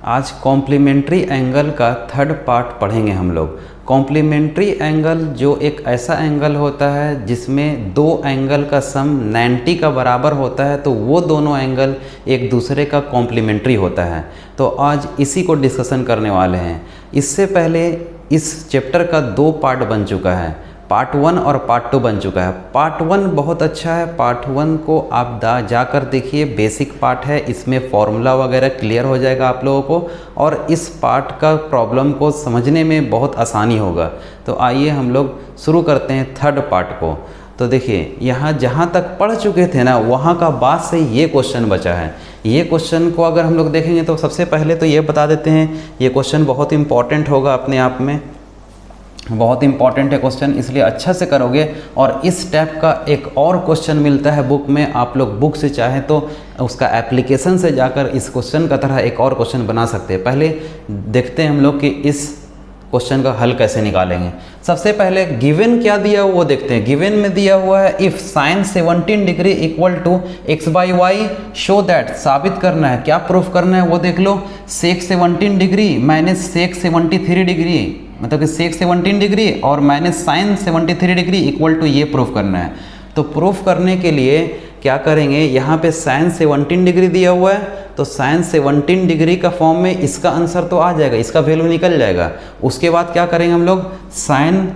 आज complementary angle का third part पढ़ेंगे हम लोग। कॉम्प्लीमेंट्री एंगल जो एक ऐसा एंगल होता है जिसमें दो एंगल का सम 90 का बराबर होता है, तो वो दोनों एंगल एक दूसरे का कॉम्प्लीमेंट्री होता है। तो आज इसी को डिस्कशन करने वाले हैं। इससे पहले इस चैप्टर का दो पार्ट बन चुका है, पार्ट 1 और पार्ट 2 बन चुका है। पार्ट 1 बहुत अच्छा है, पार्ट 1 को आप जाकर देखिए, बेसिक पार्ट है, इसमें फॉर्मूला वगैरह क्लियर हो जाएगा आप लोगों को, और इस पार्ट का प्रॉब्लम को समझने में बहुत आसानी होगा। तो आइए हम लोग शुरू करते हैं थर्ड पार्ट को। तो देखिए, यहाँ जहाँ तक पढ़ चुके थे ना, वहाँ का बाद से ये क्वेश्चन बचा है। ये क्वेश्चन को अगर हम लोग देखेंगे तो सबसे पहले तो ये बता देते हैं, ये क्वेश्चन बहुत इंपॉर्टेंट होगा अपने आप में, बहुत इंपॉर्टेंट है क्वेश्चन, इसलिए अच्छा से करोगे। और इस टाइप का एक और क्वेश्चन मिलता है बुक में, आप लोग बुक से चाहें तो उसका एप्लीकेशन से जाकर इस क्वेश्चन का तरह एक और क्वेश्चन बना सकते हैं। पहले देखते हैं हम लोग कि इस क्वेश्चन का हल कैसे निकालेंगे। सबसे पहले गिवन क्या दिया हुआ वो देखते हैं। गिवन में दिया हुआ है if sine 17 degree equal to x by y show that, साबित करना है, क्या प्रूफ करना है वो देख लो। Sec 17 degree minus sec 73 degree, मतलब कि सेक 17 डिग्री और minus sine 73 degree equal to ये प्रूफ करना है। तो प्रूफ करने के लिए क्या करेंगे, यहाँ पे साइन 17 डिग्री दिया हुआ है, तो साइन 17 डिग्री का फॉर्म में इसका आंसर तो आ जाएगा, इसका वैल्यू निकल जाएगा। उसके बाद क्या करेंगे हम लोग, साइन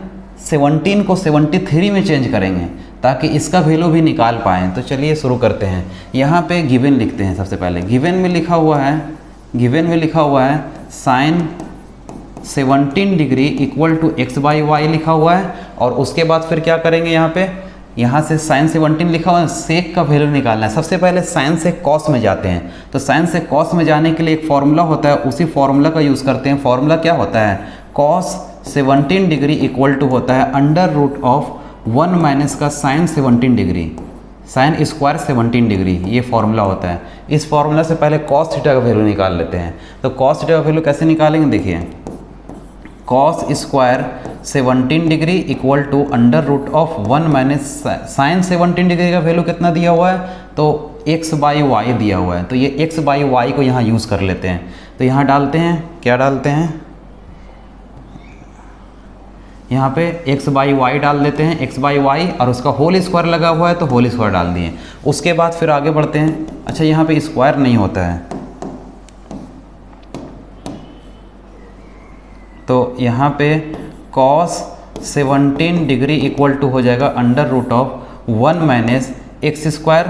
17 को 73 में चेंज करेंगे ताकि इसका वैल्यू भी निकाल पाएँ। तो चलिए शुरू करते हैं। यहाँ पे गिवन लिखते हैं। सबसे पहले गिवन में लिखा हुआ है, sine 17 degree equal to x by y लिखा हुआ है। और उसके बाद फिर क्या करेंगे, यहाँ से साइन 17 लिखा हुआ है, सेक का वैल्यू निकालना है। सबसे पहले साइन से कॉस में जाते हैं। तो साइन से कॉस में जाने के लिए एक फॉर्मूला होता है, उसी फॉर्मूला का यूज़ करते हैं। फॉर्मूला क्या होता है, कॉस 17 डिग्री इक्वल टू होता है अंडर रूट ऑफ 1 माइनस का sine 17 degree, sine square 17 degree, ये फॉर्मूला होता है। इस फॉर्मूला से पहले कॉस थीटा का वैल्यू निकाल लेते हैं। तो कॉस थीटा का वैल्यू कैसे निकालेंगे, देखिए, cos square 17 degree equal to under root of 1 minus sine 17 degree का वैल्यू कितना दिया हुआ है, तो एक्स बाई वाई दिया हुआ है। तो ये एक्स बाई वाई को यहाँ यूज़ कर लेते हैं। तो यहाँ डालते हैं, क्या डालते हैं, यहाँ पे एक्स बाई वाई डाल देते हैं, एक्स बाई वाई, और उसका होल स्क्वायर लगा हुआ है तो होल स्क्वायर डाल दिए। उसके बाद फिर आगे बढ़ते हैं। अच्छा, यहाँ पे स्क्वायर नहीं होता है, तो यहाँ पे cos 17 डिग्री इक्वल टू हो जाएगा under root of 1 minus x square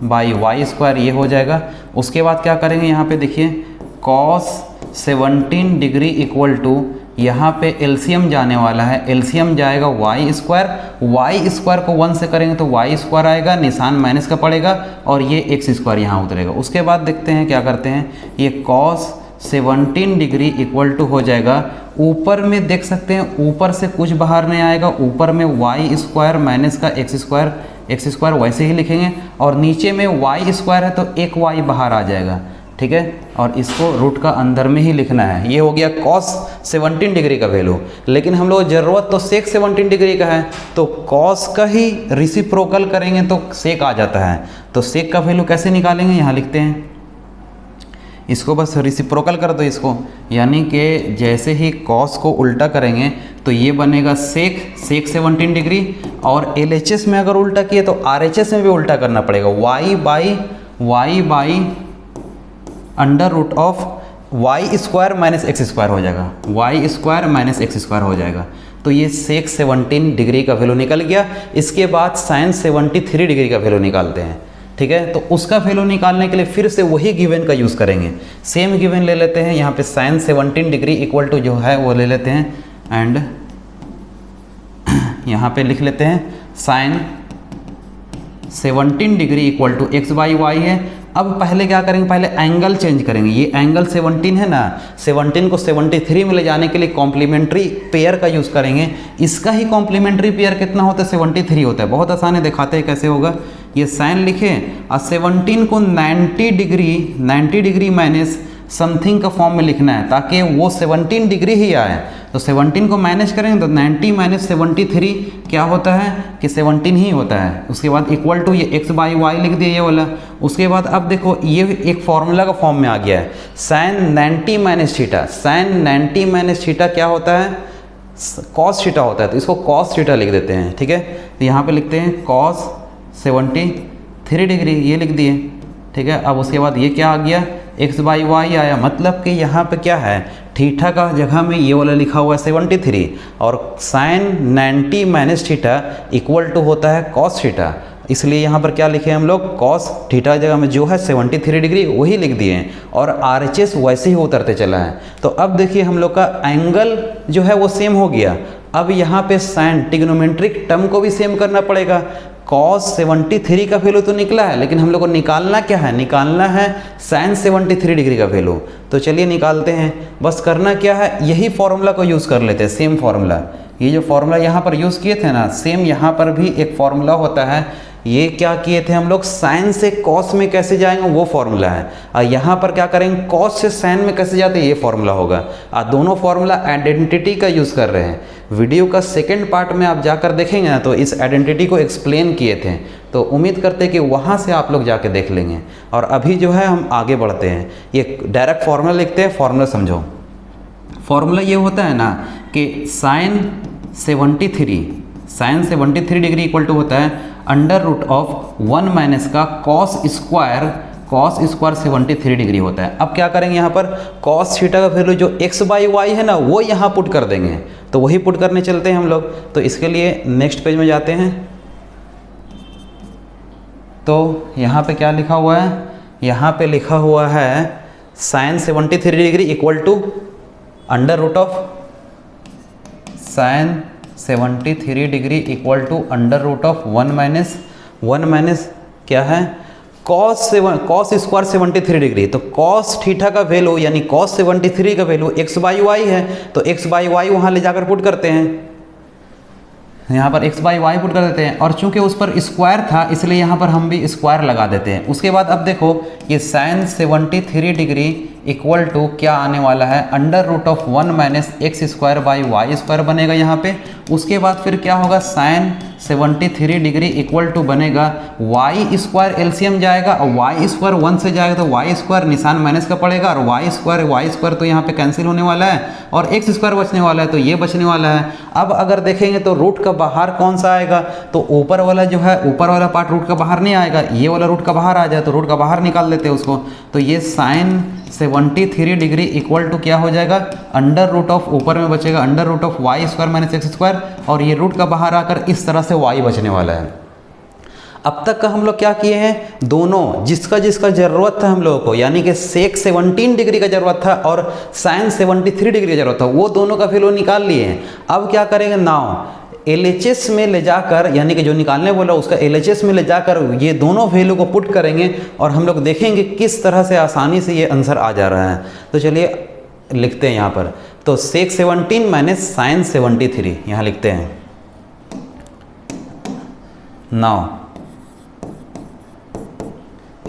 by y square, ये हो जाएगा। उसके बाद क्या करेंगे, यहाँ पे देखिए, cos 17 डिग्री इक्वल टू, यहाँ पे एलसीएम जाने वाला है, एलसीएम जाएगा वाई स्क्वायर को 1 से करेंगे तो वाई स्क्वायर आएगा, निशान माइनस का पड़ेगा, और ये एक्स स्क्वायर यहाँ उतरेगा। उसके बाद देखते हैं क्या करते हैं, ये cos 17 डिग्री इक्वल टू हो जाएगा, ऊपर में देख सकते हैं ऊपर से कुछ बाहर नहीं आएगा, ऊपर में वाई स्क्वायर माइनस का एक्स स्क्वायर वैसे ही लिखेंगे, और नीचे में वाई स्क्वायर है तो एक वाई बाहर आ जाएगा, ठीक है, और इसको रूट का अंदर में ही लिखना है। ये हो गया cos 17 डिग्री का वैल्यू। लेकिन हम लोग ज़रूरत तो सेक 17 डिग्री का है, तो cos का ही रेसिप्रोकल करेंगे तो सेक आ जाता है। तो सेक का वैल्यू कैसे निकालेंगे, यहाँ लिखते हैं, इसको बस रेसिप्रोकल कर दो इसको, यानी कि जैसे ही cos को उल्टा करेंगे तो ये बनेगा सेक 17 डिग्री, और LHS में अगर उल्टा किए तो RHS में भी उल्टा करना पड़ेगा, y by under root of y square minus x square हो जाएगा, y square minus x square हो जाएगा। तो ये सेक 17 डिग्री का वैल्यू निकल गया। इसके बाद साइन 73 डिग्री का वैल्यू निकालते हैं, ठीक है। तो उसका वैल्यू निकालने के लिए फिर से वही गिवन का यूज़ करेंगे, सेम गिवन ले लेते हैं। यहाँ पे साइन 17 डिग्री इक्वल टू जो है वो ले लेते हैं, एंड यहाँ पे लिख लेते हैं sine 17 degree equal to x by y है। अब पहले क्या करेंगे, पहले एंगल चेंज करेंगे। ये एंगल 17 है ना, 17 को 73 में ले जाने के लिए कॉम्प्लीमेंट्री पेयर का यूज़ करेंगे। इसका ही कॉम्प्लीमेंट्री पेयर कितना होता है, 73 होता है। बहुत आसान है, दिखाते हैं कैसे होगा। ये साइन लिखे और 17 को 90 डिग्री माइनस समथिंग का फॉर्म में लिखना है ताकि वो 17 डिग्री ही आए। तो 17 को माइनस करेंगे तो 90 माइनस 73 क्या होता है कि 17 ही होता है। उसके बाद इक्वल टू ये x बाई वाई लिख दिया ये वाला। उसके बाद अब देखो ये एक फॉर्मूला का फॉर्म में आ गया है, sine 90 minus theta. Sine 90 minus theta क्या होता है, कॉस थीटा होता है, तो इसको कॉस थीटा लिख देते हैं। ठीक है, तो यहाँ पे लिखते हैं कॉस 73 डिग्री, ये लिख दिए। ठीक है, अब उसके बाद ये क्या आ गया, x बाई वाई आया। मतलब कि यहाँ पे क्या है, थीटा का जगह में ये वाला लिखा हुआ है 73 और sine 90 minus theta equal to होता है कॉस थीटा। इसलिए यहाँ पर क्या लिखे हम लोग, कॉस थीटा जगह में जो है 73 डिग्री वही लिख दिए हैं और RHS वैसे ही उतरते चला है। तो अब देखिए हम लोग का एंगल जो है वो सेम हो गया। अब यहाँ पे साइन ट्रिग्नोमेट्रिक टर्म को भी सेम करना पड़ेगा। कॉस 73 का वैल्यू तो निकला है, लेकिन हम लोग को निकालना क्या है, निकालना है साइन 73 डिग्री का वैल्यू। तो चलिए निकालते हैं। बस करना क्या है, यही फॉर्मूला को यूज़ कर लेते हैं, सेम फार्मूला। ये जो फॉर्मूला यहाँ पर यूज़ किए थे ना, सेम यहाँ पर भी एक फॉर्मूला होता है। ये क्या किए थे हम लोग, साइन से कॉस में कैसे जाएंगे वो फॉर्मूला है, और यहाँ पर क्या करेंगे, कॉस से साइन में कैसे जाते हैं ये फॉर्मूला होगा। दोनों फॉर्मूला आइडेंटिटी का यूज़ कर रहे हैं। वीडियो का सेकंड पार्ट में आप जाकर देखेंगे ना तो इस आइडेंटिटी को एक्सप्लेन किए थे, तो उम्मीद करते हैं कि वहाँ से आप लोग जाके देख लेंगे। और अभी जो है हम आगे बढ़ते हैं, ये डायरेक्ट फार्मूला लिखते हैं। फार्मूला समझो, फार्मूला ये होता है ना कि साइन 73 डिग्री इक्वल टू होता है अंडर रूट ऑफ 1 माइनस का कॉस स्क्वायर 73 डिग्री होता है। अब क्या करेंगे, यहाँ पर कॉस थीटा का वैल्यू जो x बाई वाई है ना वो यहाँ पुट कर देंगे, तो वही पुट करने चलते हैं हम लोग। तो इसके लिए नेक्स्ट पेज में जाते हैं। तो यहाँ पे क्या लिखा हुआ है, यहाँ पे लिखा हुआ है sine 73 degree equal to under root of sine 73 degree equal to under root of 1 minus क्या है, कॉस स्क्वायर 73 डिग्री। तो कॉस थीटा का वैल्यू यानी कॉस 73 का वैल्यू x बाई वाई है, तो x बाई वाई वहाँ ले जाकर पुट करते हैं। यहाँ पर x बाई वाई पुट कर देते हैं, और चूंकि उस पर स्क्वायर था इसलिए यहाँ पर हम भी स्क्वायर लगा देते हैं। उसके बाद अब देखो ये साइन 73 डिग्री इक्वल टू क्या आने वाला है, under root of 1 minus x square by y square बनेगा यहाँ पे। उसके बाद फिर क्या होगा, साइन 73 डिग्री इक्वल टू बनेगा वाई स्क्वायर, एलसीएम जाएगा और वाई स्क्वायर 1 से जाएगा तो वाई स्क्वायर निशान माइनस का पड़ेगा, और वाई स्क्वायर तो यहाँ पे कैंसिल होने वाला है और एक्स स्क्वायर बचने वाला है, तो ये बचने वाला है। अब अगर देखेंगे तो रूट का बाहर कौन सा आएगा, तो ऊपर वाला जो है, ऊपर वाला पार्ट रूट का बाहर नहीं आएगा, ये वाला रूट का बाहर आ जाए तो रूट का बाहर निकाल देते हैं उसको। तो ये साइन 73 डिग्री इक्वल टू क्या हो जाएगा, अंडर रूट ऑफ, ऊपर में बचेगा under root of y square minus x square, और ये रूट का बाहर आकर इस तरह से वाई बचने वाला है। अब तक का हम लोग क्या किए हैं, दोनों जिसका जिसका ज़रूरत था हम लोगों को, यानी कि सेक 17 डिग्री का ज़रूरत था और साइन 73 डिग्री का ज़रूरत था, वो दोनों का वैल्यू निकाल लिए हैं। अब क्या करेंगे, नाउ LHS में ले जाकर, यानी कि जो निकालने बोला उसका LHS में ले जाकर ये दोनों वैल्यू को पुट करेंगे और हम लोग देखेंगे किस तरह से आसानी से ये आंसर आ जा रहा है। तो चलिए लिखते हैं यहाँ पर, तो सेक 17 माइनस साइन 73 यहाँ लिखते हैं। नाउ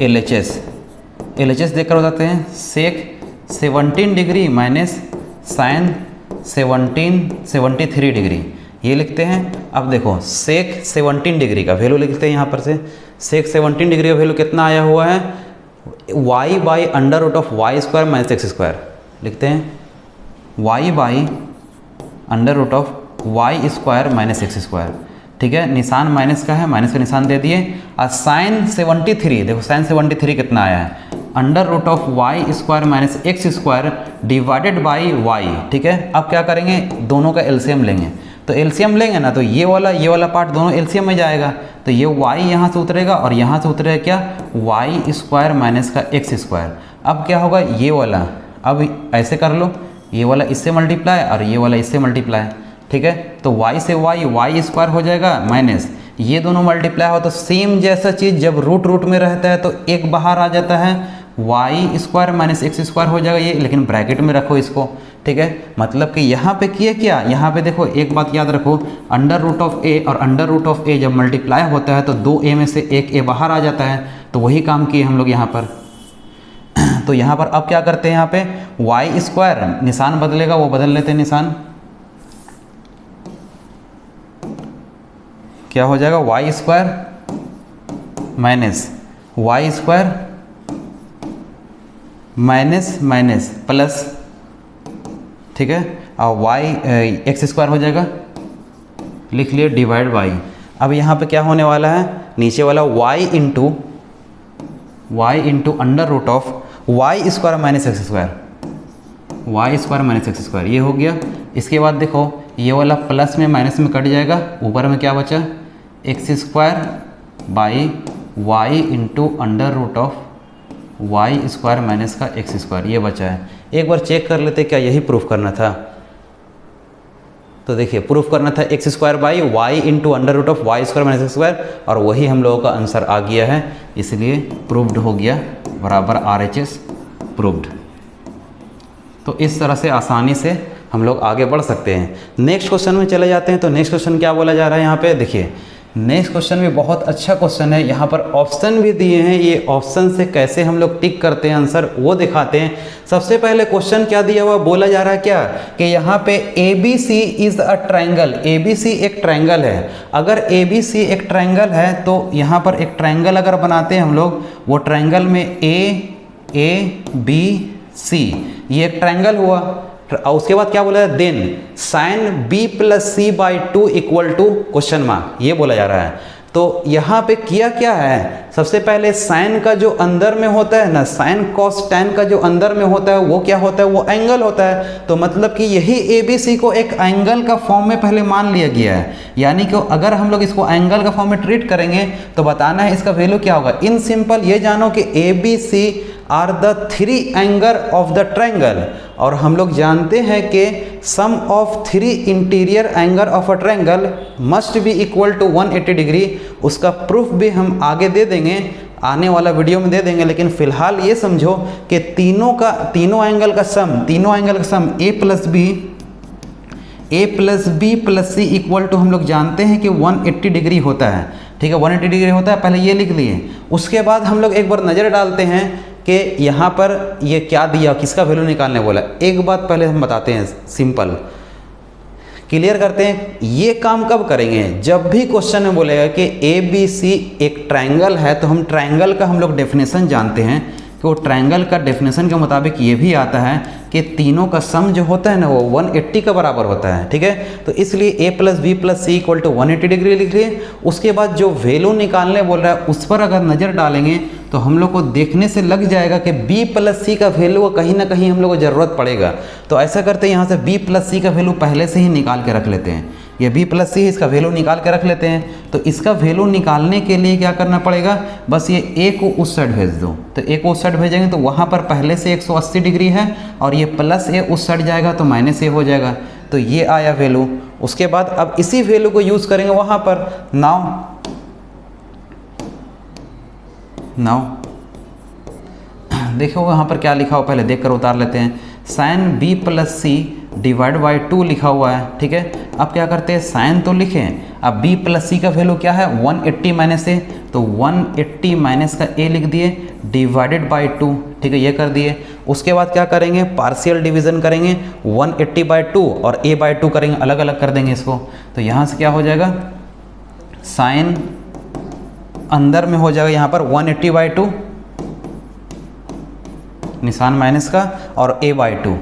LHS देखकर हो जाते हैं, सेक 17 डिग्री माइनस साइन 73 डिग्री ये लिखते हैं। अब देखो सेक 17 डिग्री का वैल्यू लिखते हैं यहाँ पर से, सेक 17 डिग्री का वैल्यू कितना आया हुआ है, y by under root of y square minus x square लिखते हैं, y by under root of y square minus x square. ठीक है, निशान माइनस का है, माइनस का निशान दे दिए। और साइन 73, देखो साइन 73 कितना आया है, under root of y square minus x square divided by y. ठीक है, अब क्या करेंगे, दोनों का एलसीएम लेंगे, तो एलसीएम लेंगे ना तो ये वाला पार्ट दोनों एलसीएम में जाएगा, तो ये y यहाँ से उतरेगा और यहाँ से उतरेगा क्या, वाई स्क्वायर माइनस का एक्स स्क्वायर। अब क्या होगा, ये वाला अब ऐसे कर लो, ये वाला इससे मल्टीप्लाई और ये वाला इससे मल्टीप्लाई। ठीक है, तो y से वाई स्क्वायर हो जाएगा माइनस ये दोनों मल्टीप्लाई हो, तो सेम जैसा चीज़ जब रूट में रहता है तो एक बाहर आ जाता है, y square minus x square हो जाएगा ये, लेकिन ब्रैकेट में रखो इसको। ठीक है, मतलब कि यहाँ पे किए क्या, यहाँ पे देखो एक बात याद रखो, अंडर रूट ऑफ ए और अंडर रूट ऑफ ए जब मल्टीप्लाई होता है तो 2a में से एक a बाहर आ जाता है, तो वही काम किए हम लोग यहाँ पर। तो यहाँ पर अब क्या करते हैं, यहाँ पे वाई स्क्वायर निशान बदलेगा वो बदल लेते हैं निशान, क्या हो जाएगा, y square minus y square minus minus plus, ठीक है, और वाई एक्स स्क्वायर हो जाएगा, लिख लिए, डिवाइड वाई। अब यहाँ पे क्या होने वाला है, नीचे वाला y into under root of y square minus x square, y square minus x square, ये हो गया। इसके बाद देखो ये वाला प्लस में माइनस में कट जाएगा, ऊपर में क्या बचा, x square by y into under root of y square minus का एक्स स्क्वायर, ये बचा है। एक बार चेक कर लेते क्या यही प्रूफ करना था। तो देखिए प्रूफ करना था x square by y into under root of y square minus x square, और वही हम लोगों का आंसर आ गया है, इसलिए प्रूव्ड हो गया, बराबर RHS प्रूव्ड। तो इस तरह से आसानी से हम लोग आगे बढ़ सकते हैं। नेक्स्ट क्वेश्चन में चले जाते हैं। तो नेक्स्ट क्वेश्चन क्या बोला जा रहा है यहाँ पे, देखिए नेक्स्ट क्वेश्चन भी बहुत अच्छा क्वेश्चन है। यहाँ पर ऑप्शन भी दिए हैं, ये ऑप्शन से कैसे हम लोग टिक करते हैं आंसर वो दिखाते हैं। सबसे पहले क्वेश्चन क्या दिया हुआ, बोला जा रहा है क्या कि यहाँ पे ABC is a triangle, ABC एक ट्रायंगल है। अगर ABC एक ट्रायंगल है तो यहाँ पर एक ट्रायंगल अगर बनाते हैं हम लोग, वो ट्रायंगल में ABC ये एक ट्रायंगल हुआ, और उसके बाद क्या बोला है, then sine B plus C by 2 equal to question mark, ये बोला जा रहा है। तो यहाँ पे किया क्या है, सबसे पहले साइन का जो अंदर में होता है ना, साइन कॉस टैन का जो अंदर में होता है वो क्या होता है, वो एंगल होता है। तो मतलब कि यही ABC को एक एंगल का फॉर्म में पहले मान लिया गया है, यानी कि अगर हम लोग इसको एंगल का फॉर्म में ट्रीट करेंगे तो बताना है इसका वैल्यू क्या होगा। इन सिंपल ये जानो कि ABC are the 3 angle of the triangle, और हम लोग जानते हैं कि sum of 3 interior angle of a triangle must be equal to 180 degree. उसका प्रूफ भी हम आगे दे देंगे, आने वाला वीडियो में दे देंगे, लेकिन फिलहाल ये समझो कि तीनों एंगल का sum A plus B plus C equal to हम लोग जानते हैं कि 180 डिग्री होता है, ठीक है, 180 डिग्री होता है, पहले ये लिख लिए। उसके बाद हम लोग एक बार नज़र डालते हैं कि यहाँ पर ये क्या दिया, किसका वैल्यू निकालने बोला। एक बात पहले हम बताते हैं, सिंपल क्लियर करते हैं। ये काम कब करेंगे, जब भी क्वेश्चन में बोलेगा कि ABC एक ट्रायंगल है, तो हम ट्रायंगल का हम लोग डेफिनेशन जानते हैं कि वो ट्रायंगल का डेफिनेशन के मुताबिक ये भी आता है कि तीनों का सम जो होता है ना वो 180 का बराबर होता है, ठीक है। तो इसलिए A plus B plus C equal to 180 degree लिख लिए। उसके बाद जो वैल्यू निकालने बोल रहा है उस पर अगर नज़र डालेंगे तो हम लोग को देखने से लग जाएगा कि B प्लस C का वैल्यू कहीं ना कहीं हम लोग को ज़रूरत पड़ेगा। तो ऐसा करते हैं, यहाँ से B प्लस C का वैल्यू पहले से ही निकाल के रख लेते हैं। ये B प्लस C है, इसका वैल्यू निकाल के रख लेते हैं। तो इसका वैल्यू निकालने के लिए क्या करना पड़ेगा, बस ये A को उस साइड भेज दो। तो A को उस साइड भेजेंगे तो वहाँ पर पहले से 180 डिग्री है, और ये प्लस A उस साइड जाएगा तो माइनस A हो जाएगा। तो ये आया वैल्यू। उसके बाद अब इसी वैल्यू को यूज़ करेंगे वहाँ पर। नाउ देखो वहाँ पर क्या लिखा हो, पहले देख कर उतार लेते हैं। Sine B plus C divide by 2 लिखा हुआ है, ठीक है। अब क्या करते हैं, साइन तो लिखें, अब B प्लस C का वैल्यू क्या है 180 माइनस A, तो 180 माइनस का A लिख दिए डिवाइडेड बाई 2, ठीक है, ये कर दिए। उसके बाद क्या करेंगे, पार्शियल डिवीज़न करेंगे, 180 बाई 2 और A बाई 2 करेंगे, अलग अलग कर देंगे इसको। तो यहाँ से क्या हो जाएगा, साइन अंदर में हो जाएगा यहाँ पर 180 बाई 2, निशान माइनस का, और A बाई 2,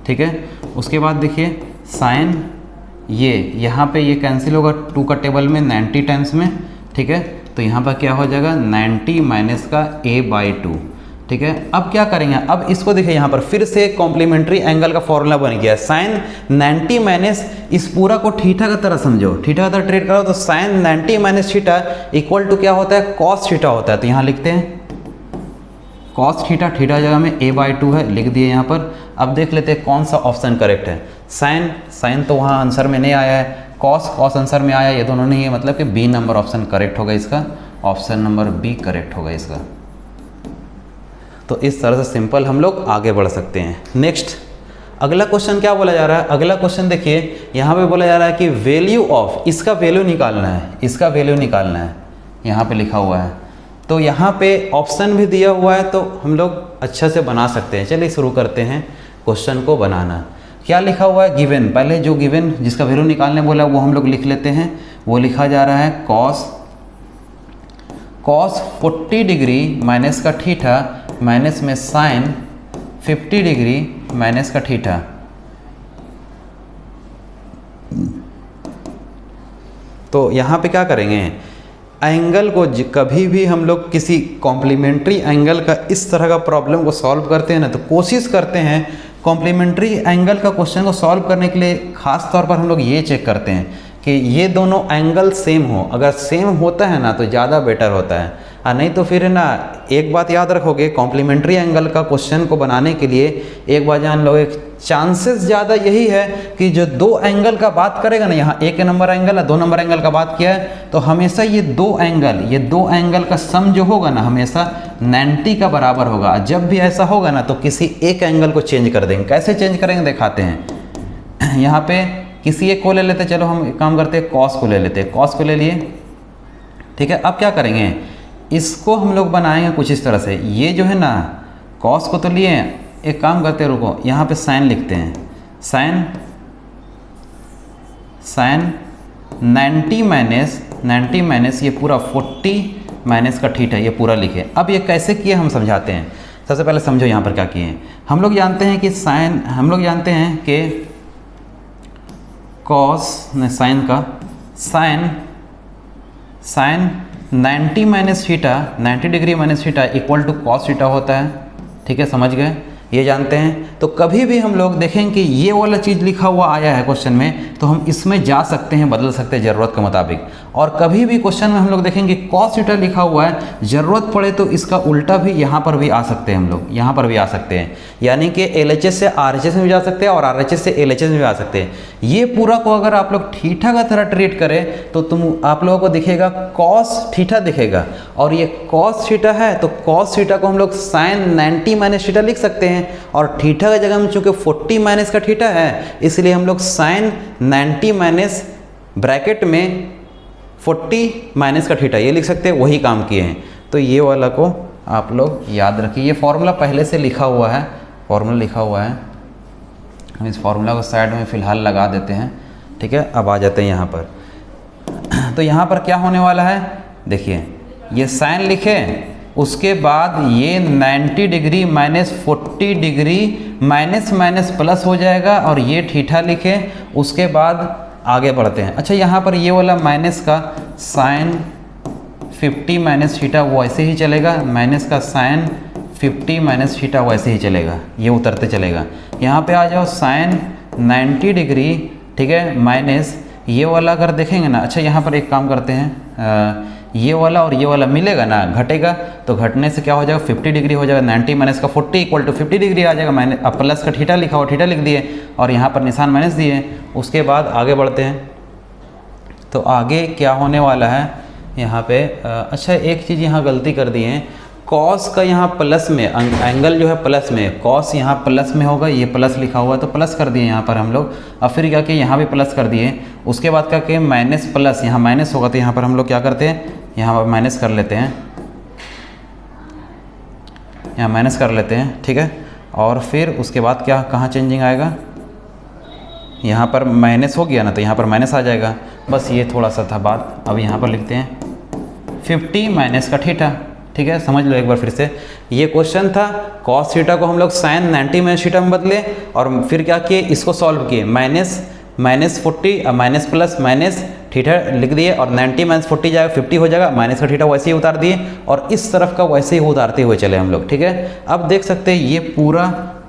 ठीक है। उसके बाद देखिए साइन ये यहाँ पे ये कैंसिल होगा 2 का टेबल में 90 टाइम्स में, ठीक है। तो यहाँ पर क्या हो जाएगा 90 माइनस का A बाई 2, ठीक है। अब क्या करेंगे, अब इसको देखिए यहाँ पर फिर से कॉम्प्लीमेंट्री एंगल का फॉर्मूला बन गया। साइन 90 माइनस इस पूरा को थीटा की तरह समझो, थीटा की तरह ट्रीट करो, तो sine 90 minus theta equal to क्या होता है, कॉस थीटा होता है। तो यहाँ लिखते हैं कॉस थीटा, थीटा जगह में A बाई 2 है, लिख दिए यहाँ पर। अब देख लेते हैं कौन सा ऑप्शन करेक्ट है। साइन तो वहाँ आंसर में नहीं आया है, कॉस आंसर में आया, ये दोनों नहीं है, मतलब कि B नंबर ऑप्शन करेक्ट होगा इसका, ऑप्शन नंबर B करेक्ट होगा इसका। तो इस तरह से सिंपल हम लोग आगे बढ़ सकते हैं। नेक्स्ट अगला क्वेश्चन क्या बोला जा रहा है, अगला क्वेश्चन देखिए यहाँ पे बोला जा रहा है कि वैल्यू ऑफ, इसका वैल्यू निकालना है, इसका वैल्यू निकालना है, यहाँ पे लिखा हुआ है। तो यहाँ पे ऑप्शन भी दिया हुआ है, तो हम लोग अच्छा से बना सकते हैं। चलिए शुरू करते हैं क्वेश्चन को बनाना। क्या लिखा हुआ है गिवन, पहले जो गिवन जिसका वैल्यू निकालने बोला वो हम लोग लिख लेते हैं। वो लिखा जा रहा है कॉस 40 डिग्री माइनस का थीटा माइनस में साइन 50 डिग्री माइनस का थीटा। तो यहाँ पे क्या करेंगे, एंगल को कभी भी हम लोग किसी कॉम्प्लीमेंट्री एंगल का इस तरह का प्रॉब्लम को सॉल्व करते हैं ना, तो कोशिश करते हैं कॉम्प्लीमेंट्री एंगल का क्वेश्चन को सॉल्व करने के लिए खास तौर पर हम लोग ये चेक करते हैं कि ये दोनों एंगल सेम हो। अगर सेम होता है ना तो ज़्यादा बेटर होता है, और नहीं तो फिर ना एक बात याद रखोगे, कॉम्प्लीमेंट्री एंगल का क्वेश्चन को बनाने के लिए एक बात जान लो, एक चांसेस ज़्यादा यही है कि जो दो एंगल का बात करेगा ना, यहाँ एक नंबर एंगल है, 2 नंबर एंगल का बात किया है, तो हमेशा ये दो एंगल का सम जो होगा ना हमेशा 90 का बराबर होगा। जब भी ऐसा होगा ना तो किसी एक एंगल को चेंज कर देंगे। कैसे चेंज करेंगे दिखाते हैं। यहाँ पे किसी एक को ले लेते, चलो हम एक काम करते हैं, कॉस को ले लेते हैं। कॉस को ले लिए, ठीक है। अब क्या करेंगे, इसको हम लोग बनाएंगे कुछ इस तरह से। ये जो है ना कॉस को तो लिए, एक काम करते हैं, रुको, यहाँ पे साइन लिखते हैं। साइन 90 माइनस ये पूरा 40 माइनस का थीटा, ये पूरा लिखे। अब ये कैसे किए हम समझाते हैं। सबसे पहले समझो यहाँ पर क्या किए हैं। हम लोग जानते हैं कि कॉस साइन का sine 90 minus theta, 90 degree minus theta equal to cos theta होता है। ठीक है, समझ गए, ये जानते हैं। तो कभी भी हम लोग देखेंगे कि ये वाला चीज़ लिखा हुआ आया है क्वेश्चन में, तो हम इसमें जा सकते हैं, बदल सकते हैं ज़रूरत के मुताबिक। और कभी भी क्वेश्चन में हम लोग देखेंगे कॉस थीटा लिखा हुआ है, ज़रूरत पड़े तो इसका उल्टा भी यहाँ पर भी आ सकते हैं, हम लोग यहाँ पर भी आ सकते हैं। यानी कि LHS से RHS में भी जा सकते हैं और RHS से LHS में भी आ सकते हैं। ये पूरा को अगर आप लोग थीटा का तरह ट्रीट करें तो आप लोगों को दिखेगा कॉस थीटा दिखेगा, और ये कॉस थीटा है तो कॉस थीटा को हम लोग साइन 90 माइनस थीटा लिख सकते हैं। और थीटा का जगह में चूंकि 40 माइनस का थीटा है, इसलिए हम लोग साइन 90 माइनस ब्रैकेट में 40 माइनस का थीटा ये लिख सकते हैं। वही काम किए हैं। तो ये वाला को आप लोग याद रखिए। ये फॉर्मूला पहले से लिखा हुआ है, हम इस फॉर्मूला को साइड में फ़िलहाल लगा देते हैं। ठीक है, अब आ जाते हैं यहाँ पर। तो यहाँ पर क्या होने वाला है, देखिए, ये साइन लिखे, उसके बाद ये 90 degree minus 40 degree minus plus हो जाएगा, और ये थीटा लिखे, उसके बाद आगे बढ़ते हैं। अच्छा, यहाँ पर ये वाला माइनस का साइन 50 माइनस थीटा वैसे ही चलेगा, माइनस का साइन 50 माइनस थीटा वैसे ही चलेगा, ये उतरते चलेगा। यहाँ पे आ जाओ, साइन 90 डिग्री, ठीक है, माइनस ये वाला अगर देखेंगे ना। अच्छा, यहाँ पर एक काम करते हैं, ये वाला और ये वाला मिलेगा ना, घटेगा, तो घटने से क्या हो जाएगा, 50 डिग्री हो जाएगा। 90 माइनस का 40 इक्वल टू 50 डिग्री आ जाएगा। मैंने अब प्लस का थीटा लिखा हुआ, थीटा लिख दिए, और यहाँ पर निशान माइनस दिए। उसके बाद आगे बढ़ते हैं। तो आगे क्या होने वाला है यहाँ पे, अच्छा एक चीज़ यहाँ गलती कर दी है, कॉस का यहाँ प्लस में, एंगल जो है प्लस में, कॉस यहाँ प्लस में होगा, ये प्लस लिखा हुआ है तो प्लस कर दिए यहाँ पर हम लोग। अब फिर क्या कि यहाँ भी प्लस कर दिए। उसके बाद क्या कि माइनस प्लस, यहाँ माइनस होगा तो यहाँ पर हम लोग क्या करते हैं, यहाँ पर माइनस कर लेते हैं, यहाँ माइनस कर लेते हैं। ठीक है, और फिर उसके बाद क्या, कहाँ चेंजिंग आएगा, यहाँ पर माइनस हो गया ना तो यहाँ पर माइनस आ जाएगा। बस ये थोड़ा सा था बात। अब यहाँ पर लिखते हैं 50 माइनस का थीटा। ठीक है, समझ लो एक बार फिर से। ये क्वेश्चन था, कॉस थीटा को हम लोग साइन 90 माइनस थीटा में बदले, और फिर क्या किए, इसको सॉल्व किए, minus 40 minus plus minus theta लिख दिए, और 90 माइनस 40 जाएगा 50 हो जाएगा, माइनस का थीटा वैसे ही उतार दिए, और इस तरफ का वैसे ही उतारते हुए चले हम लोग। ठीक है, अब देख सकते हैं ये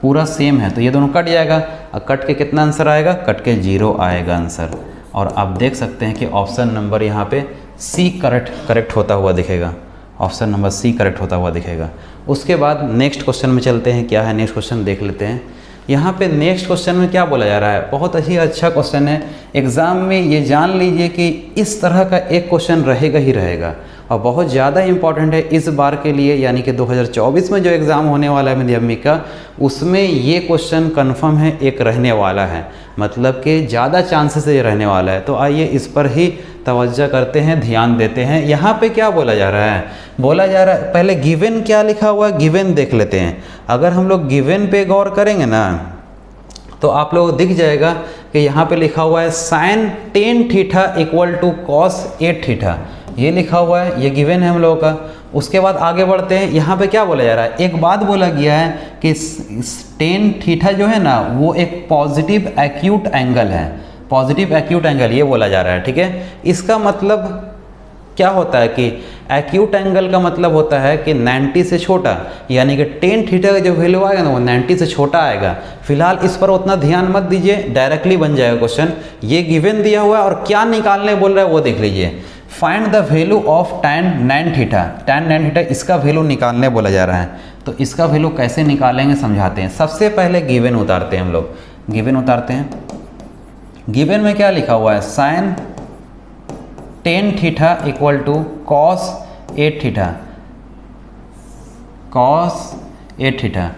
पूरा सेम है, तो ये दोनों कट जाएगा। अब कट के कितना आंसर आएगा, कट के 0 आएगा आंसर। और आप देख सकते हैं कि ऑप्शन नंबर यहाँ पे सी करेक्ट होता हुआ दिखेगा, ऑप्शन नंबर सी करेक्ट होता हुआ दिखेगा। उसके बाद नेक्स्ट क्वेश्चन में चलते हैं। क्या है नेक्स्ट क्वेश्चन, देख लेते हैं। यहाँ पे नेक्स्ट क्वेश्चन में क्या बोला जा रहा है, बहुत ही अच्छा क्वेश्चन है। एग्ज़ाम में ये जान लीजिए कि इस तरह का एक क्वेश्चन रहेगा ही रहेगा, और बहुत ज़्यादा इम्पॉर्टेंट है इस बार के लिए, यानी कि 2024 में जो एग्ज़ाम होने वाला है माध्यमिक का, उसमें ये क्वेश्चन कंफर्म है एक रहने वाला है, मतलब कि ज़्यादा चांसेस ये रहने वाला है। तो आइए इस पर ही तवज्जो करते हैं, ध्यान देते हैं। यहाँ पे क्या बोला जा रहा है, पहले गिवन क्या लिखा हुआ है, गिवन देख लेते हैं। अगर हम लोग गिवन पे गौर करेंगे ना तो आप लोगों को दिख जाएगा कि यहाँ पे लिखा हुआ है sine ten theta equal to cos 8 theta, ये लिखा हुआ है, ये गिवन है हम लोगों का। उसके बाद आगे बढ़ते हैं, यहाँ पे क्या बोला जा रहा है, एक बात बोला गया है कि टेन थीटा जो है ना वो एक पॉजिटिव एक्यूट एंगल है, पॉजिटिव एक्यूट एंगल ये बोला जा रहा है, ठीक है। इसका मतलब क्या होता है कि एक्यूट एंगल का मतलब होता है कि 90 से छोटा, यानी कि टेन थीटा का जो वैल्यू आएगा ना वो 90 से छोटा आएगा। फिलहाल इस पर उतना ध्यान मत दीजिए, डायरेक्टली बन जाएगा क्वेश्चन। ये गिवन दिया हुआ है और क्या निकालने बोल रहा है वो देख लीजिए। Find the value of tan 9 theta, tan 9 theta इसका वैल्यू निकालने बोला जा रहा है। तो इसका वैल्यू कैसे निकालेंगे समझाते हैं। सबसे पहले गिवन उतारते हैं हम लोग, गिवन उतारते हैं। गिवन में क्या लिखा हुआ है, sine 10 theta equal to cos 8 theta, cos 8 theta.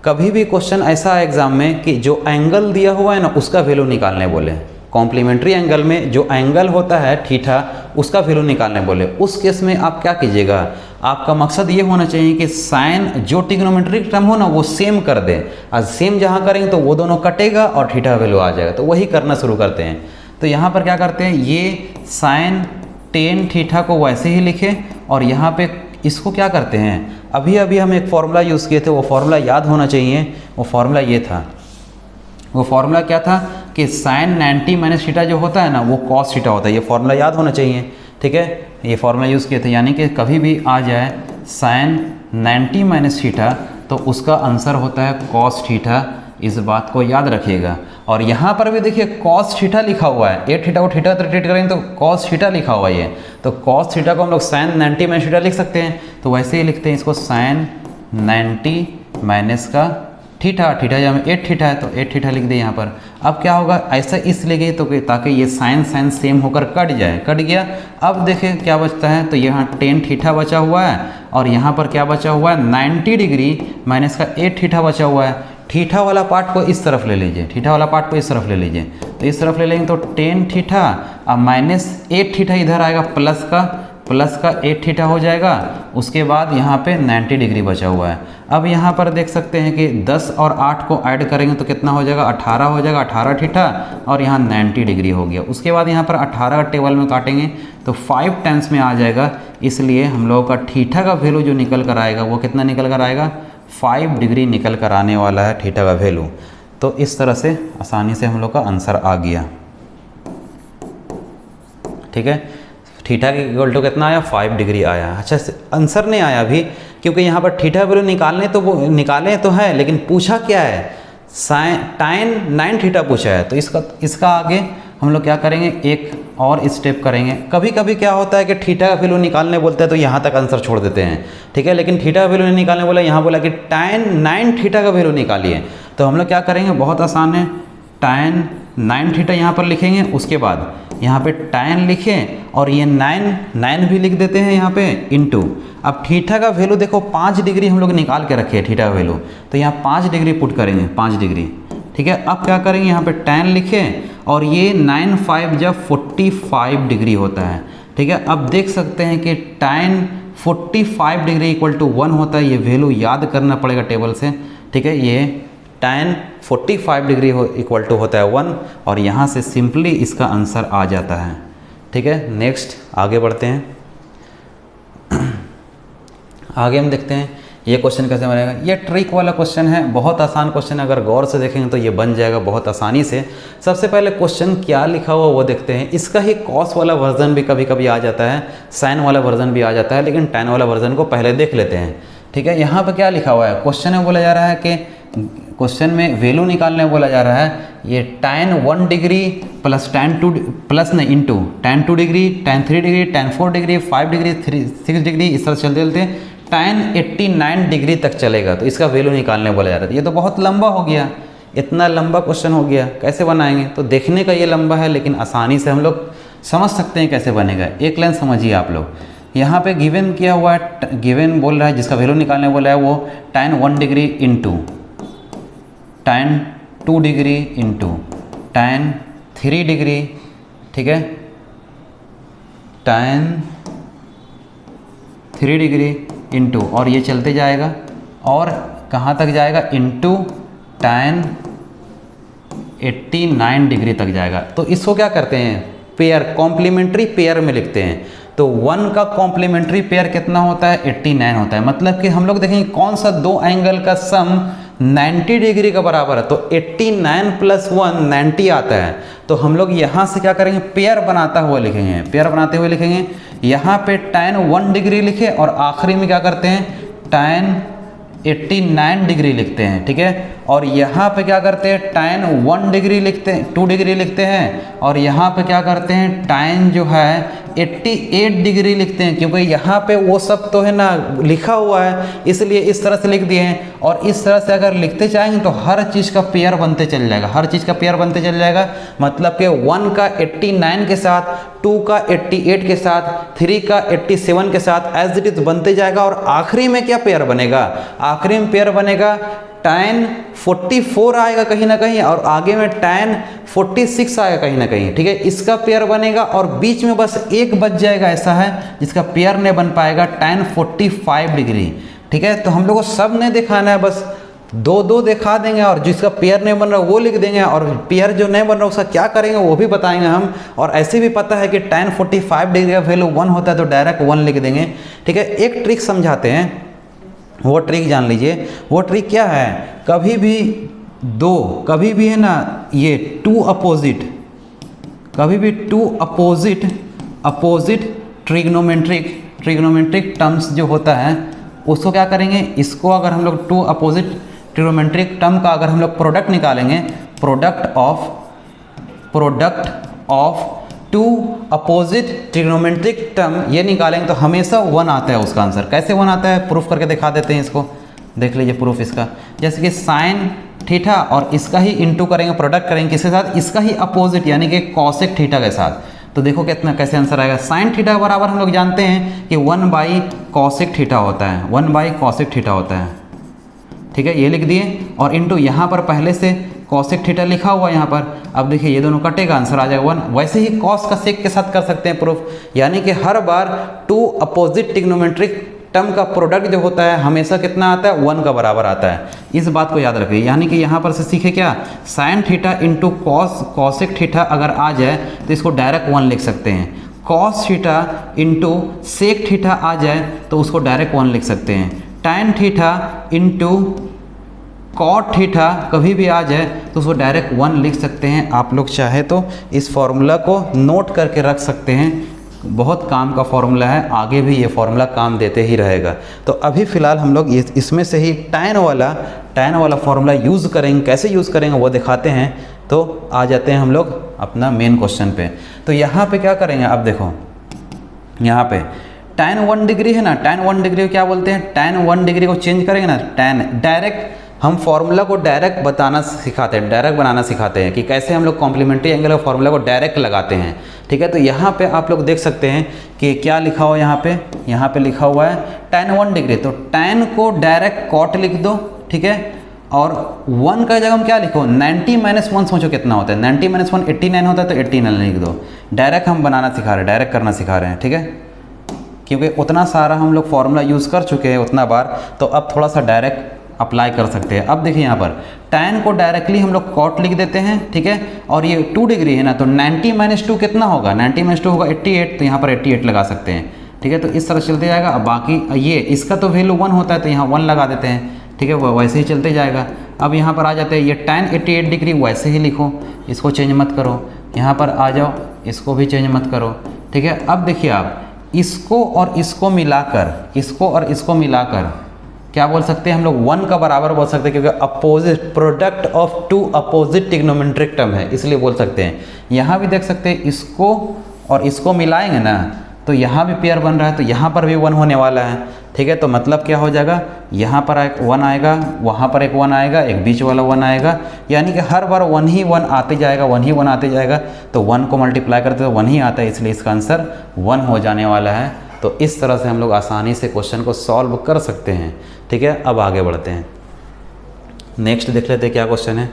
कभी भी क्वेश्चन ऐसा है एग्जाम में कि जो एंगल दिया हुआ है ना उसका वैल्यू निकालने बोले, कॉम्प्लीमेंट्री एंगल में जो एंगल होता है थीटा उसका वैल्यू निकालने बोले, उस केस में आप क्या कीजिएगा, आपका मकसद ये होना चाहिए कि साइन जो ट्रिग्नोमेट्रिक टर्म हो ना वो सेम कर दे, और सेम जहाँ करेंगे तो वो दोनों कटेगा और थीटा वैल्यू आ जाएगा। तो वही करना शुरू करते हैं। तो यहाँ पर क्या करते हैं, ये साइन 10 थीटा को वैसे ही लिखे और यहाँ पे इसको क्या करते हैं, अभी अभी हम एक फॉर्मूला यूज़ किए थे, वो फॉर्मूला याद होना चाहिए। वो फॉर्मूला ये था, वो फॉर्मूला क्या था कि साइन 90 माइनस थीटा जो होता है ना वो कॉस थीटा होता है। ये फॉर्मूला याद होना चाहिए, ठीक है। ये फॉर्मूला यूज़ किए थे, यानी कि कभी भी आ जाए साइन 90 माइनस थीटा तो उसका आंसर होता है कॉस थीटा, इस बात को याद रखिएगा। और यहाँ पर भी देखिए कॉस थीटा लिखा हुआ है, 8 थीटा को थीटा ट्रीट करेंगे तो कॉस थीटा लिखा हुआ है ये, तो कॉस थीटा को हम लोग साइन 90 माइनस थीटा लिख सकते हैं। तो वैसे ही लिखते हैं इसको, साइन 90 माइनस का थीटा, थीटा जहाँ 8 थीटा है तो 8 थीटा लिख दे यहाँ पर। अब क्या होगा, ऐसा इसलिए गई तो ताकि ये साइन साइन सेम होकर कट जाए, कट गया। अब देखें क्या बचता है, तो यहाँ 10 थीटा बचा हुआ है और यहाँ पर क्या बचा हुआ है, 90 डिग्री माइनस का 8 थीटा बचा हुआ है। थीटा वाला पार्ट को इस तरफ ले लीजिए, थीटा वाला पार्ट को इस तरफ ले लीजिए, तो इस तरफ ले लेंगे तो 10 थीटा और माइनस 8 थीटा इधर आएगा, प्लस का 8 थीटा हो जाएगा। उसके बाद यहाँ पे 90 डिग्री बचा हुआ है। अब यहाँ पर देख सकते हैं कि 10 और 8 को ऐड करेंगे तो कितना हो जाएगा, 18 हो जाएगा, 18 थीटा और यहाँ 90 डिग्री हो गया। उसके बाद यहाँ पर 18 का टेबल में काटेंगे तो 5 टाइम्स में आ जाएगा, इसलिए हम लोगों का थीटा का वैल्यू जो निकल कर आएगा वो कितना निकल कर आएगा, 5 डिग्री निकल कर आने वाला है थीटा का वैल्यू। तो इस तरह से आसानी से हम लोग का आंसर आ गया, ठीक है। थीटा के इक्वल टू कितना आया, 5 डिग्री आया। अच्छा आंसर नहीं आया अभी, क्योंकि यहाँ पर थीटा वैल्यू निकालने तो वो निकाले तो है, लेकिन पूछा क्या है, tan 9 थीटा पूछा है। तो इसका आगे हम लोग क्या करेंगे, एक और स्टेप करेंगे। कभी कभी क्या होता है कि थीटा का वैल्यू निकालने बोलते हैं तो यहाँ तक आंसर छोड़ देते हैं, ठीक है। लेकिन थीटा का वैल्यू नहीं निकालने बोला, यहाँ बोला कि tan 9 थीटा का वैल्यू निकालिए। तो हम लोग क्या करेंगे, बहुत आसान है, tan 9 थीटा यहाँ पर लिखेंगे, उसके बाद यहाँ पे tan लिखें और ये 9 भी लिख देते हैं यहाँ पे इनटू। अब थीटा का वैल्यू देखो 5 डिग्री हम लोग निकाल के रखे हैं थीटा का वैल्यू, तो यहाँ 5 डिग्री पुट करेंगे, 5 डिग्री, ठीक है। अब क्या करेंगे, यहाँ पे tan लिखें और ये 9 5 जब 45 डिग्री होता है, ठीक है। अब देख सकते हैं कि tan 45 डिग्री इक्वल टू 1 होता है, ये वैल्यू याद करना पड़ेगा टेबल से, ठीक है। ये tan 45 डिग्री इक्वल टू होता है 1 और यहाँ से सिंपली इसका आंसर आ जाता है, ठीक है। नेक्स्ट आगे बढ़ते हैं। आगे हम देखते हैं ये क्वेश्चन कैसे बनेगा। ये ट्रिक वाला क्वेश्चन है, बहुत आसान क्वेश्चन है, अगर गौर से देखेंगे तो ये बन जाएगा बहुत आसानी से। सबसे पहले क्वेश्चन क्या लिखा हुआ वो देखते हैं। इसका ही कॉस वाला वर्जन भी कभी कभी आ जाता है, साइन वाला वर्जन भी आ जाता है, लेकिन tan वाला वर्जन को पहले देख लेते हैं, ठीक है। यहाँ पर क्या लिखा हुआ है, क्वेश्चन में बोला जा रहा है कि क्वेश्चन में वैल्यू निकालने बोला जा रहा है, ये tan 1 degree plus tan 2 plus नहीं into tan 2 degree, tan 3 degree, tan 4 degree, 5 degree, 6 degree, इस तरह चलते चलते tan 89 डिग्री तक चलेगा। तो इसका वैल्यू निकालने बोला जा रहा है। ये तो बहुत लंबा हो गया, इतना लंबा क्वेश्चन हो गया, कैसे बनाएंगे। तो देखने का ये लंबा है, लेकिन आसानी से हम लोग समझ सकते हैं कैसे बनेगा। एक लाइन समझिए आप लोग, यहाँ पे गिवन किया हुआ है, गिवन बोल रहा है जिसका वैल्यू निकालने बोला है वो tan 1 degree into tan 2 degree into tan 3 degree, ठीक है, tan 3 डिग्री इंटू, और ये चलते जाएगा और कहाँ तक जाएगा, इंटू tan 89 डिग्री तक जाएगा। तो इसको क्या करते हैं, पेयर, कॉम्प्लीमेंट्री पेयर में लिखते हैं। तो 1 का कॉम्प्लीमेंट्री पेयर कितना होता है, 89 होता है। मतलब कि हम लोग देखेंगे कौन सा दो एंगल का सम 90 डिग्री का बराबर है, तो 89 प्लस 1 90 आता है। तो हम लोग यहाँ से क्या करेंगे, पेयर बनाता हुआ लिखेंगे, पेयर बनाते हुए लिखेंगे। यहाँ पे tan 1 डिग्री लिखे और आखिरी में क्या करते हैं, tan 89 डिग्री लिखते हैं, ठीक है। और यहाँ पे क्या करते हैं, tan 1 डिग्री लिखते हैं, 2 डिग्री लिखते हैं। और यहाँ पे क्या करते हैं, tan जो है 88 डिग्री लिखते हैं, क्योंकि यहाँ पे वो सब तो है ना लिखा हुआ है, इसलिए इस तरह से लिख दिए हैं। और इस तरह से अगर लिखते जाएंगे तो हर चीज़ का पेयर बनते चल जाएगा, हर चीज़ का पेयर बनते चल जाएगा। मतलब कि 1 का 89 के साथ, 2 का 88 के साथ, 3 का 87 के साथ एज इट इज बनते जाएगा। और आखिरी में क्या पेयर बनेगा, आखिरी में पेयर बनेगा tan 44 आएगा कहीं ना कहीं, और आगे में tan 46 आएगा कहीं ना कहीं, ठीक है। इसका पेयर बनेगा और बीच में बस एक बच जाएगा, ऐसा है जिसका पेयर नहीं बन पाएगा, tan 45 डिग्री, ठीक है। तो हम लोग को सब नहीं दिखाना है, बस दो दो दिखा देंगे और जिसका पेयर नहीं बन रहा वो लिख देंगे, और पेयर जो नहीं बन रहा उसका क्या करेंगे वो भी बताएंगे हम। और ऐसे भी पता है कि tan 45 डिग्री का वैल्यू 1 होता है, तो डायरेक्ट 1 लिख देंगे, ठीक है। एक ट्रिक समझाते हैं, वो ट्रिक जान लीजिए। वो ट्रिक क्या है, कभी भी दो, कभी भी है ना ये टू अपोजिट, कभी भी टू अपोजिट ट्रिग्नोमेट्रिक टर्म्स जो होता है उसको क्या करेंगे, इसको अगर हम लोग टू अपोजिट ट्रिग्नोमेट्रिक टर्म का अगर हम लोग प्रोडक्ट निकालेंगे, product of two opposite trigonometric term ये निकालेंगे तो हमेशा 1 आता है उसका आंसर। कैसे 1 आता है, प्रूफ करके दिखा देते हैं इसको, देख लीजिए प्रूफ इसका। जैसे कि साइन थीटा और इसका ही इंटू करेंगे, प्रोडक्ट करेंगे किसके साथ, इसका ही अपोजिट यानी कि कॉसेक थीटा के साथ। तो देखो कितना कैसे आंसर आएगा। साइन थीटा के बराबर हम लोग जानते हैं कि 1 बाई कॉसेक थीटा होता है, 1 बाई कॉसेक थीटा होता है, ठीक है। ये लिख दिए और इंटू यहाँ पर पहले से कॉसेक थीटा लिखा हुआ यहाँ पर। अब देखिए ये दोनों कटेगा, आंसर आ जाएगा 1। वैसे ही कॉस का सेक के साथ कर सकते हैं प्रूफ, यानी कि हर बार टू अपोजिट ट्रिग्नोमेट्रिक टर्म का प्रोडक्ट जो होता है हमेशा कितना आता है, 1 का बराबर आता है। इस बात को याद रखिए, यानी कि यहाँ पर से सीखे क्या, sine theta into cosec theta अगर आ जाए तो इसको डायरेक्ट 1 लिख सकते हैं। Cos theta into sec theta आ जाए तो उसको डायरेक्ट 1 लिख सकते हैं। Tan theta into cot theta कभी भी आ जाए तो उसको डायरेक्ट 1 लिख सकते हैं। आप लोग चाहे तो इस फॉर्मूला को नोट करके रख सकते हैं, बहुत काम का फॉर्मूला है, आगे भी ये फॉर्मूला काम देते ही रहेगा। तो अभी फ़िलहाल हम लोग इसमें से ही टैन वाला फॉर्मूला यूज़ करेंगे, कैसे यूज़ करेंगे वो दिखाते हैं। तो आ जाते हैं हम लोग अपना मेन क्वेश्चन पे। तो यहाँ पे क्या करेंगे, अब देखो यहाँ पे tan 1 डिग्री है ना, tan 1 डिग्री को क्या बोलते हैं, tan 1 डिग्री को चेंज करेंगे ना, tan डायरेक्ट हम फॉर्मूला को डायरेक्ट बताना सिखाते हैं, डायरेक्ट बनाना सिखाते हैं कि कैसे हम लोग कॉम्प्लीमेंट्री एंगल का फॉर्मूला को डायरेक्ट लगाते हैं, ठीक है। तो यहाँ पे आप लोग देख सकते हैं कि क्या लिखा हुआ है, यहाँ पे लिखा हुआ है tan 1 डिग्री। तो tan को डायरेक्ट कॉट लिख दो, ठीक है। और 1 का जगह हम क्या लिखो, 90 - 1 सोचो कितना होता है, 90 - 1 89 होता है, तो 89 लिख दो। डायरेक्ट हम बनाना सिखा रहे हैं, डायरेक्ट करना सिखा रहे हैं, ठीक है। क्योंकि उतना सारा हम लोग फॉर्मूला यूज़ कर चुके हैं उतना बार, तो अब थोड़ा सा डायरेक्ट अप्लाई कर सकते हैं। अब देखिए यहाँ पर tan को डायरेक्टली हम लोग कॉट लिख देते हैं, ठीक है। और ये 2 डिग्री है ना, तो 90 - 2 कितना होगा, 90 - 2 होगा 88, तो यहाँ पर 88 लगा सकते हैं, ठीक है। तो इस तरह चलते जाएगा। अब बाकी ये इसका तो वैल्यू 1 होता है तो यहाँ 1 लगा देते हैं, ठीक है, वैसे ही चलते जाएगा। अब यहाँ पर आ जाते हैं, ये tan 88 डिग्री वैसे ही लिखो, इसको चेंज मत करो। यहाँ पर आ जाओ, इसको भी चेंज मत करो, ठीक है। अब देखिए आप इसको और इसको मिलाकर क्या बोल सकते हैं हम लोग, 1 का बराबर बोल सकते हैं, क्योंकि opposite product of two opposite trigonometric term है, इसलिए बोल सकते हैं। यहाँ भी देख सकते हैं, इसको और इसको मिलाएंगे ना तो यहाँ भी पेयर बन रहा है, तो यहाँ पर भी 1 होने वाला है, ठीक है। तो मतलब क्या हो जाएगा, यहाँ पर एक 1 आएगा, वहाँ पर एक 1 आएगा, एक बीच वाला 1 आएगा, यानी कि हर बार 1 ही 1 आते जाएगा, 1 ही 1 आते जाएगा। तो 1 को मल्टीप्लाई करते तो 1 ही आता है, इसलिए इसका आंसर 1 हो जाने वाला है। तो इस तरह से हम लोग आसानी से क्वेश्चन को सॉल्व कर सकते हैं, ठीक है। अब आगे बढ़ते हैं, नेक्स्ट देख लेते हैं क्या क्वेश्चन है।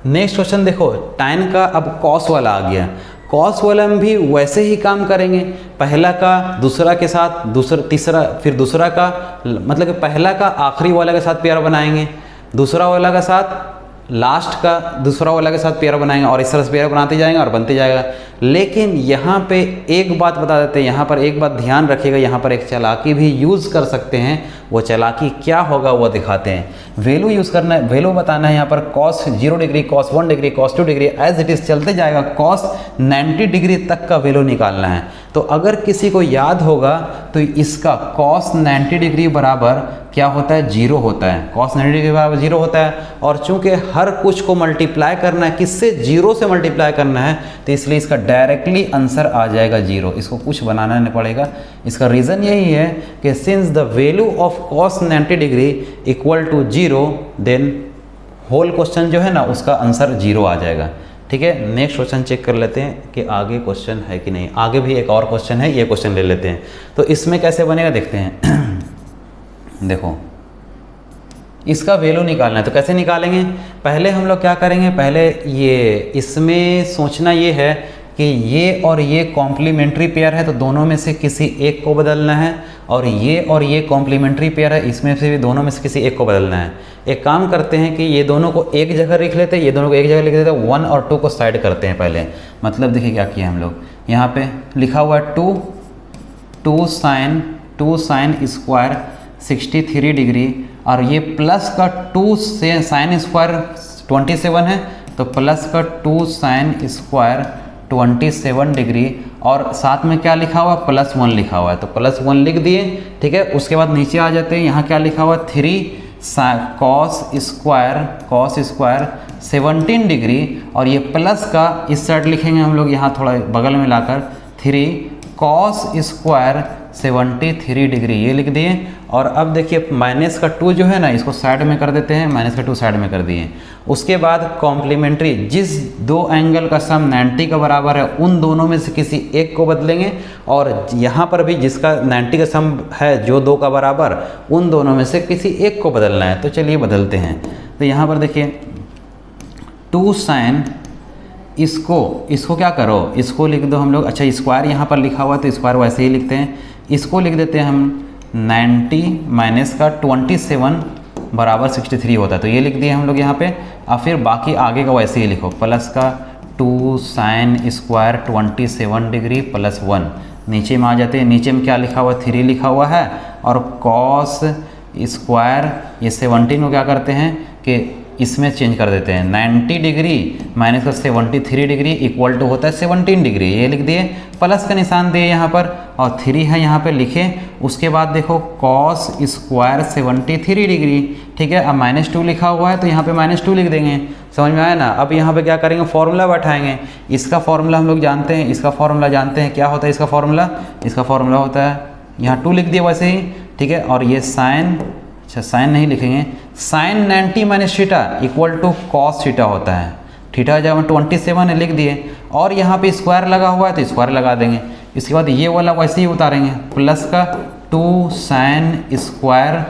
नेक्स्ट क्वेश्चन देखो, tan का अब cos वाला आ गया। cos वाला में भी वैसे ही काम करेंगे, पहला का दूसरा के साथ, तीसरा फिर दूसरा का, मतलब कि पहला का आखिरी वाला के साथ पेयर बनाएंगे, दूसरा वाला के साथ लास्ट का दूसरा वाला के साथ पेयर बनाएंगे और इस तरह से पेयर बनाते जाएंगे और बनते जाएगा। लेकिन यहाँ पे एक बात बता देते हैं, यहाँ पर एक बात ध्यान रखिएगा, यहाँ पर एक चालाकी भी यूज़ कर सकते हैं। वो चालाकी क्या होगा वो दिखाते हैं। वैल्यू यूज़ करना है, वैल्यू बताना है। यहाँ पर cos 0 degree, cos 1 degree, cos 2 degree as it is चलते जाएगा, cos 90 डिग्री तक का वैल्यू निकालना है। तो अगर किसी को याद होगा तो इसका cos 90 डिग्री बराबर क्या होता है, 0 होता है। cos 90 डिग्री बराबर 0 होता है। और चूंकि हर कुछ को मल्टीप्लाई करना है, किससे, 0 से मल्टीप्लाई करना है, तो इसलिए इसका डायरेक्टली आंसर आ जाएगा 0। इसको कुछ बनाना नहीं पड़ेगा। इसका रीज़न यही है कि since the value of cos 90 degree equal to 0, then whole question जो है ना उसका आंसर 0 आ जाएगा। ठीक है, नेक्स्ट क्वेश्चन चेक कर लेते हैं कि आगे क्वेश्चन है कि नहीं। आगे भी एक और क्वेश्चन है, ये क्वेश्चन ले लेते हैं। तो इसमें कैसे बनेगा देखते हैं। देखो, इसका वैल्यू निकालना है, तो कैसे निकालेंगे। पहले हम लोग क्या करेंगे, पहले ये इसमें सोचना ये है कि ये और ये कॉम्प्लीमेंट्री पेयर है, तो दोनों में से किसी एक को बदलना है। और ये कॉम्प्लीमेंट्री पेयर है, इसमें से भी दोनों में से किसी एक को बदलना है। एक काम करते हैं कि ये दोनों को एक जगह लिख लेते हैं, ये दोनों को एक जगह लिख देते हैं, 1 और 2 को साइड करते हैं पहले। मतलब देखिए क्या किया हम लोग, यहाँ पे लिखा हुआ है 2 साइन स्क्वायर 63 डिग्री, और ये प्लस का 2 से साइन स्क्वायर 27 है, तो प्लस का 2 साइन स्क्वायर 27 डिग्री, और साथ में क्या लिखा हुआ है, +1 लिखा हुआ है, तो +1 लिख दिए। ठीक है, उसके बाद नीचे आ जाते हैं, यहाँ क्या लिखा हुआ है, 3 cos स्क्वायर 17 डिग्री, और ये प्लस का इस साइड लिखेंगे हम लोग, यहाँ थोड़ा बगल में लाकर 3 cos स्क्वायर 73 डिग्री, ये लिख दिए। और अब देखिए माइनस का 2 जो है ना, इसको साइड में कर देते हैं, माइनस का 2 साइड में कर दिए। उसके बाद कॉम्प्लीमेंट्री, जिस दो एंगल का सम 90 का बराबर है, उन दोनों में से किसी एक को बदलेंगे। और यहाँ पर भी जिसका 90 का सम है, जो 2 का बराबर, उन दोनों में से किसी एक को बदलना है। तो चलिए बदलते हैं। तो यहाँ पर देखिए 2 साइन, इसको क्या करो, इसको लिख दो हम लोग। अच्छा, स्क्वायर यहाँ पर लिखा हुआ है तो स्क्वायर वैसे ही लिखते हैं। इसको लिख देते हैं हम 90 माइनस का 27 बराबर 63 होता है, तो ये लिख दिए हम लोग यहाँ पे। और फिर बाकी आगे का वैसे ही लिखो, प्लस का 2 साइन स्क्वायर 27 डिग्री +1। नीचे में आ जाते हैं, नीचे में क्या लिखा हुआ, 3 लिखा हुआ है। और कॉस स्क्वायर, ये 17 को क्या करते हैं कि इसमें चेंज कर देते हैं, 90 डिग्री माइनस का 73 डिग्री इक्वल टू होता है 17 डिग्री, ये लिख दिए। प्लस का निशान दिए यहाँ पर, और 3 है यहाँ पे लिखे। उसके बाद देखो कॉस स्क्वायर 73 डिग्री, ठीक है। अब -2 लिखा हुआ है तो यहाँ पे -2 लिख देंगे। समझ में आया ना। अब यहाँ पे क्या करेंगे, फॉर्मूला बैठाएंगे। इसका फॉर्मूला हम लोग जानते हैं, इसका फॉर्मूला जानते हैं, क्या होता है इसका फॉर्मूला। इसका फॉर्मूला होता है, यहाँ 2 लिख दिए वैसे ही, ठीक है। और ये साइन, अच्छा साइन नहीं लिखेंगे, sine 90 minus theta equal to cos theta होता है। थीटा जब 27 है लिख दिए, और यहाँ पे स्क्वायर लगा हुआ है तो स्क्वायर लगा देंगे। इसके बाद ये वाला वैसे ही उतारेंगे, प्लस का 2 साइन स्क्वायर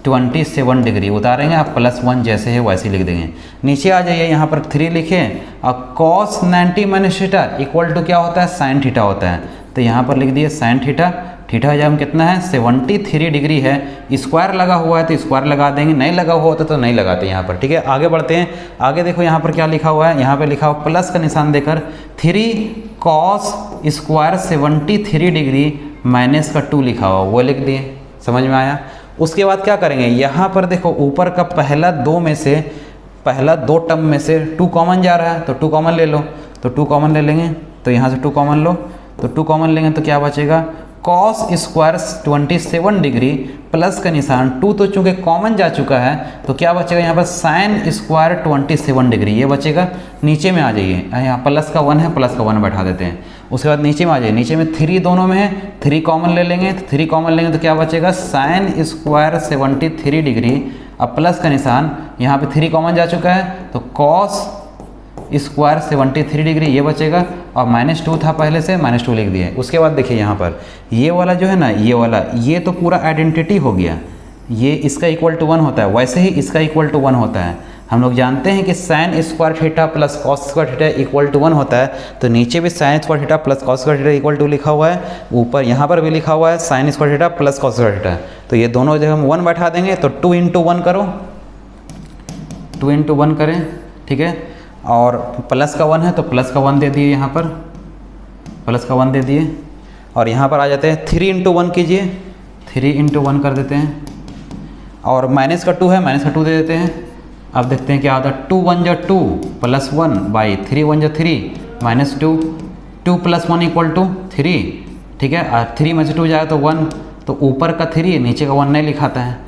27 डिग्री उतारेंगे, आप +1 जैसे है वैसे लिख देंगे। नीचे आ जाइए, यहाँ पर 3 लिखें, और cos 90 minus theta equal to क्या होता है, साइन थीटा होता है। तो यहाँ पर लिख दिए साइन थीटा। थीटा जब कितना है, 73 डिग्री है। स्क्वायर लगा हुआ है तो स्क्वायर लगा देंगे, नहीं लगा हुआ होता तो नहीं लगाते यहाँ पर, ठीक है। आगे बढ़ते हैं। आगे देखो यहाँ पर क्या लिखा हुआ है, यहाँ पे लिखा हुआ प्लस का निशान देकर 3 कॉस स्क्वायर 73 डिग्री माइनस का 2 लिखा हुआ, वो लिख दिए। समझ में आया। उसके बाद क्या करेंगे, यहाँ पर देखो ऊपर का पहला 2 टर्म में से 2 कॉमन जा रहा है, तो 2 कॉमन ले लो। तो 2 कॉमन ले लेंगे, तो यहाँ से 2 कॉमन लो, तो 2 कॉमन लेंगे तो क्या बचेगा, कॉस स्क्वायर 27 डिग्री प्लस का निशान 2, तो चूंकि कॉमन जा चुका है तो क्या बचेगा यहाँ पर साइन स्क्वायर 27 डिग्री, ये बचेगा। नीचे में आ जाइए, यहाँ प्लस का 1 है, प्लस का 1 बैठा देते हैं। उसके बाद नीचे में आ जाइए, नीचे में 3 दोनों में है, 3 कॉमन ले लेंगे, तो 3 कॉमन लेंगे तो क्या बचेगा, साइन स्क्वायर 73 डिग्री, अब प्लस का निशान, यहाँ पे 3 कॉमन जा चुका है तो कॉस स्क्वायर 73 डिग्री, ये बचेगा। और -2 था पहले से, -2 लिख दिए। उसके बाद देखिए यहाँ पर ये वाला जो है ना, ये वाला, ये तो पूरा आइडेंटिटी हो गया, ये इसका इक्वल टू 1 होता है, वैसे ही इसका इक्वल टू 1 होता है। हम लोग जानते हैं कि sine square theta plus cos square theta equal to 1 होता है, तो नीचे भी sine square theta plus cos square theta equal to लिखा हुआ है, ऊपर यहाँ पर भी लिखा हुआ है sign square theta plus cos square theta. तो ये दोनों जब हम 1 बैठा देंगे तो 2 × 1 करो, 2 × 1 करें ठीक है। और प्लस का 1 है तो प्लस का 1 दे दिए, यहाँ पर प्लस का 1 दे दिए। और यहाँ पर आ जाते हैं 3 इंटू 1 कीजिए, 3 इंटू 1 कर देते हैं। और माइनस का 2 है, माइनस का 2 दे देते हैं। अब देखते हैं क्या आता है, 2 1 जा 2 प्लस 1 बाई 3 1 जा 3 माइनस 2, 2 प्लस 1 इक्वल टू 3, ठीक है। और 3 में से 2 जाएगा तो 1, तो ऊपर का 3 नीचे का 1 नहीं लिखाता है,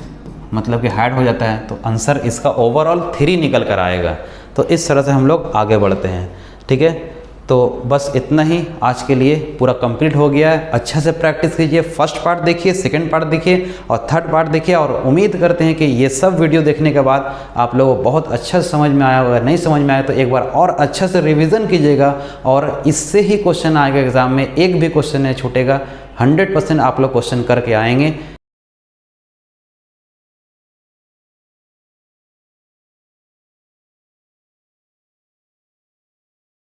मतलब कि हाइड हो जाता है। तो आंसर इसका ओवरऑल 3 निकल कर आएगा। तो इस तरह से हम लोग आगे बढ़ते हैं, ठीक है। तो बस इतना ही आज के लिए पूरा कंप्लीट हो गया है। अच्छा से प्रैक्टिस कीजिए, फर्स्ट पार्ट देखिए, सेकंड पार्ट देखिए और थर्ड पार्ट देखिए। और उम्मीद करते हैं कि ये सब वीडियो देखने के बाद आप लोगों को बहुत अच्छा से समझ में आया होगा। नहीं समझ में आया तो एक बार और अच्छा से रिवीजन कीजिएगा और इससे ही क्वेश्चन आएगा एग्जाम में। एक भी क्वेश्चन नहीं छूटेगा, 100% आप लोग क्वेश्चन करके आएंगे।